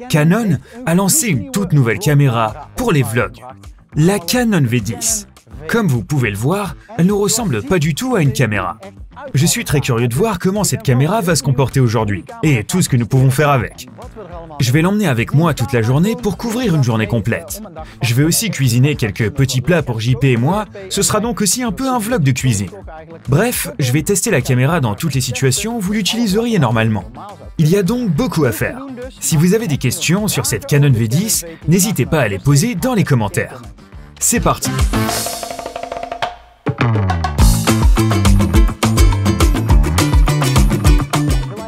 Canon a lancé une toute nouvelle caméra pour les vlogs, la Canon V10. Comme vous pouvez le voir, elle ne ressemble pas du tout à une caméra. Je suis très curieux de voir comment cette caméra va se comporter aujourd'hui et tout ce que nous pouvons faire avec. Je vais l'emmener avec moi toute la journée pour couvrir une journée complète. Je vais aussi cuisiner quelques petits plats pour JP et moi, ce sera donc aussi un peu un vlog de cuisine. Bref, je vais tester la caméra dans toutes les situations où vous l'utiliseriez normalement. Il y a donc beaucoup à faire. Si vous avez des questions sur cette Canon V10, n'hésitez pas à les poser dans les commentaires. C'est parti!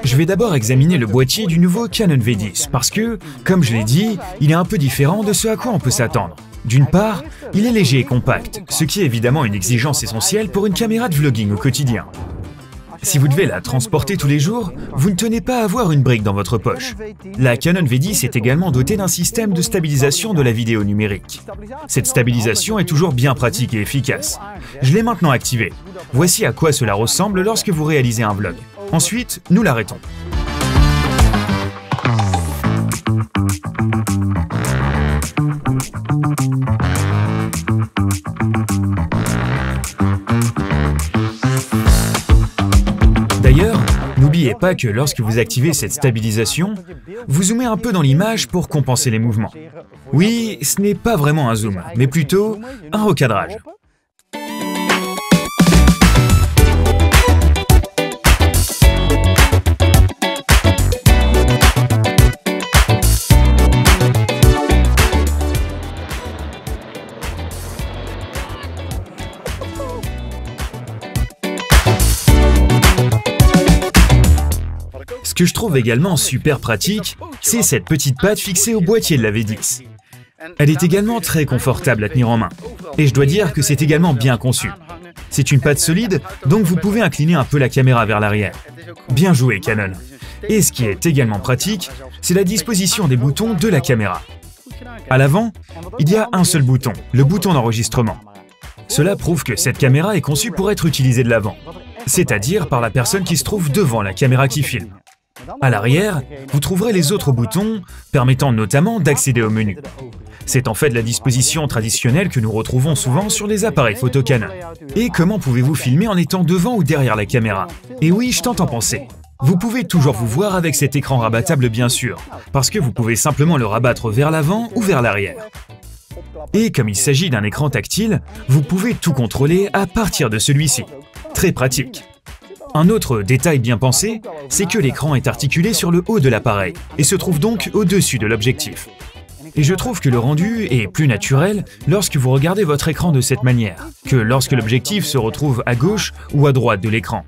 Je vais d'abord examiner le boîtier du nouveau Canon V10 parce que, comme je l'ai dit, il est un peu différent de ce à quoi on peut s'attendre. D'une part, il est léger et compact, ce qui est évidemment une exigence essentielle pour une caméra de vlogging au quotidien. Si vous devez la transporter tous les jours, vous ne tenez pas à avoir une brique dans votre poche. La Canon V10 est également dotée d'un système de stabilisation de la vidéo numérique. Cette stabilisation est toujours bien pratique et efficace. Je l'ai maintenant activée. Voici à quoi cela ressemble lorsque vous réalisez un vlog. Ensuite, nous l'arrêtons. D'ailleurs, n'oubliez pas que lorsque vous activez cette stabilisation, vous zoomez un peu dans l'image pour compenser les mouvements. Oui, ce n'est pas vraiment un zoom, mais plutôt un recadrage. Ce que je trouve également super pratique, c'est cette petite patte fixée au boîtier de la V10. Elle est également très confortable à tenir en main. Et je dois dire que c'est également bien conçu. C'est une patte solide, donc vous pouvez incliner un peu la caméra vers l'arrière. Bien joué, Canon. Et ce qui est également pratique, c'est la disposition des boutons de la caméra. À l'avant, il y a un seul bouton, le bouton d'enregistrement. Cela prouve que cette caméra est conçue pour être utilisée de l'avant, c'est-à-dire par la personne qui se trouve devant la caméra qui filme. À l'arrière, vous trouverez les autres boutons, permettant notamment d'accéder au menu. C'est en fait la disposition traditionnelle que nous retrouvons souvent sur les appareils photo Canon. Et comment pouvez-vous filmer en étant devant ou derrière la caméra? Et oui, je t'entends penser. Vous pouvez toujours vous voir avec cet écran rabattable bien sûr, parce que vous pouvez simplement le rabattre vers l'avant ou vers l'arrière. Et comme il s'agit d'un écran tactile, vous pouvez tout contrôler à partir de celui-ci. Très pratique. Un autre détail bien pensé, c'est que l'écran est articulé sur le haut de l'appareil et se trouve donc au-dessus de l'objectif. Et je trouve que le rendu est plus naturel lorsque vous regardez votre écran de cette manière, que lorsque l'objectif se retrouve à gauche ou à droite de l'écran.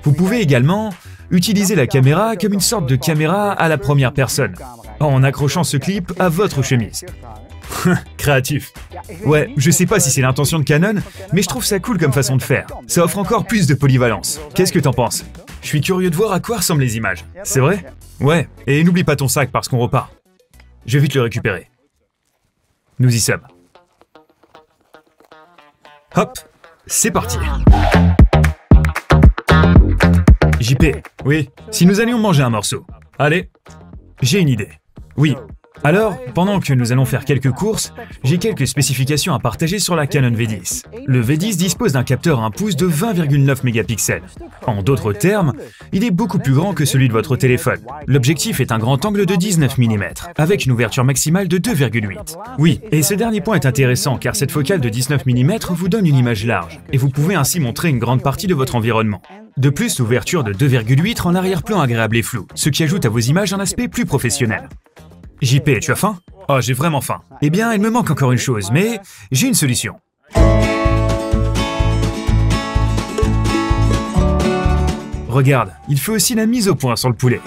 Vous pouvez également utiliser la caméra comme une sorte de caméra à la première personne, en accrochant ce clip à votre chemise. Créatif. Ouais, je sais pas si c'est l'intention de Canon, mais je trouve ça cool comme façon de faire. Ça offre encore plus de polyvalence. Qu'est-ce que t'en penses? Je suis curieux de voir à quoi ressemblent les images. C'est vrai? Ouais, et n'oublie pas ton sac parce qu'on repart. Je vais vite le récupérer. Nous y sommes. Hop, c'est parti. JP, oui, si nous allions manger un morceau. Allez, j'ai une idée. Oui. Alors, pendant que nous allons faire quelques courses, j'ai quelques spécifications à partager sur la Canon V10. Le V10 dispose d'un capteur 1 pouce de 20,9 mégapixels. En d'autres termes, il est beaucoup plus grand que celui de votre téléphone. L'objectif est un grand angle de 19 mm, avec une ouverture maximale de 2,8. Oui, et ce dernier point est intéressant car cette focale de 19 mm vous donne une image large, et vous pouvez ainsi montrer une grande partie de votre environnement. De plus, l'ouverture de 2,8 rend l'arrière-plan agréable et flou, ce qui ajoute à vos images un aspect plus professionnel. JP, tu as faim? Oh, j'ai vraiment faim. Eh bien, il me manque encore une chose, mais j'ai une solution. Regarde, il fait aussi la mise au point sur le poulet.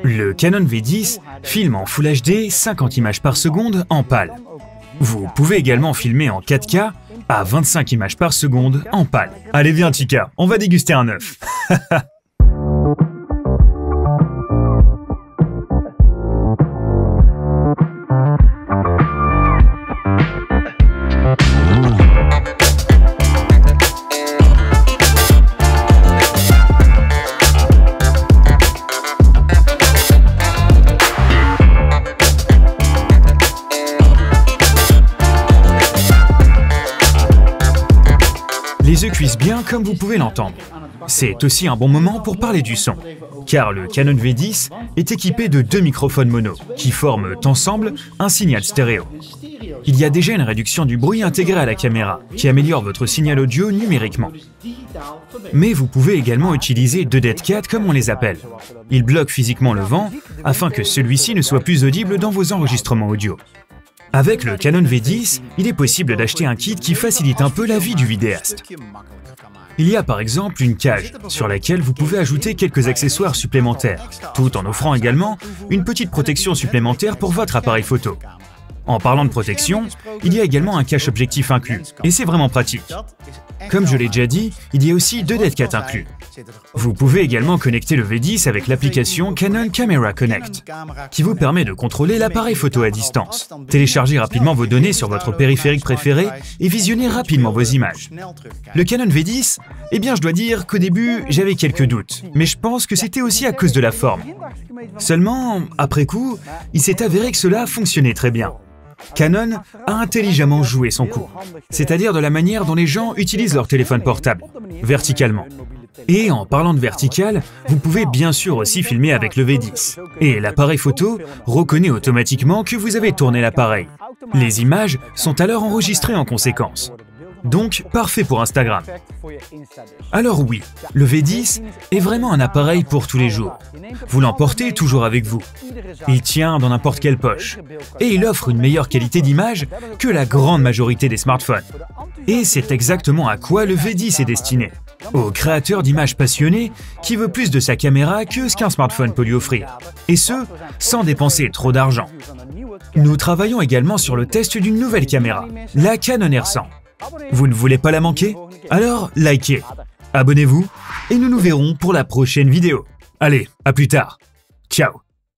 Le Canon V10 filme en Full HD 50 images par seconde en PAL. Vous pouvez également filmer en 4K à 25 images par seconde en PAL. Allez viens Tika, on va déguster un œuf. cuise bien comme vous pouvez l'entendre. C'est aussi un bon moment pour parler du son, car le Canon V10 est équipé de 2 microphones mono, qui forment ensemble un signal stéréo. Il y a déjà une réduction du bruit intégrée à la caméra, qui améliore votre signal audio numériquement. Mais vous pouvez également utiliser 2 dead cats comme on les appelle. Ils bloquent physiquement le vent, afin que celui-ci ne soit plus audible dans vos enregistrements audio. Avec le Canon V10, il est possible d'acheter un kit qui facilite un peu la vie du vidéaste. Il y a par exemple une cage, sur laquelle vous pouvez ajouter quelques accessoires supplémentaires, tout en offrant également une petite protection supplémentaire pour votre appareil photo. En parlant de protection, il y a également un cache objectif inclus, et c'est vraiment pratique. Comme je l'ai déjà dit, il y a aussi 2 dead cats inclus. Vous pouvez également connecter le V10 avec l'application Canon Camera Connect, qui vous permet de contrôler l'appareil photo à distance, télécharger rapidement vos données sur votre périphérique préféré et visionner rapidement vos images. Le Canon V10, eh bien je dois dire qu'au début, j'avais quelques doutes, mais je pense que c'était aussi à cause de la forme. Seulement, après coup, il s'est avéré que cela fonctionnait très bien. Canon a intelligemment joué son coup, c'est-à-dire de la manière dont les gens utilisent leur téléphone portable, verticalement. Et en parlant de vertical, vous pouvez bien sûr aussi filmer avec le V10. Et l'appareil photo reconnaît automatiquement que vous avez tourné l'appareil. Les images sont alors enregistrées en conséquence. Donc, parfait pour Instagram. Alors oui, le V10 est vraiment un appareil pour tous les jours. Vous l'emportez toujours avec vous. Il tient dans n'importe quelle poche. Et il offre une meilleure qualité d'image que la grande majorité des smartphones. Et c'est exactement à quoi le V10 est destiné. Au créateur d'images passionné qui veut plus de sa caméra que ce qu'un smartphone peut lui offrir. Et ce, sans dépenser trop d'argent. Nous travaillons également sur le test d'une nouvelle caméra, la Canon R100. Vous ne voulez pas la manquer? Alors likez, abonnez-vous et nous nous verrons pour la prochaine vidéo. Allez, à plus tard. Ciao.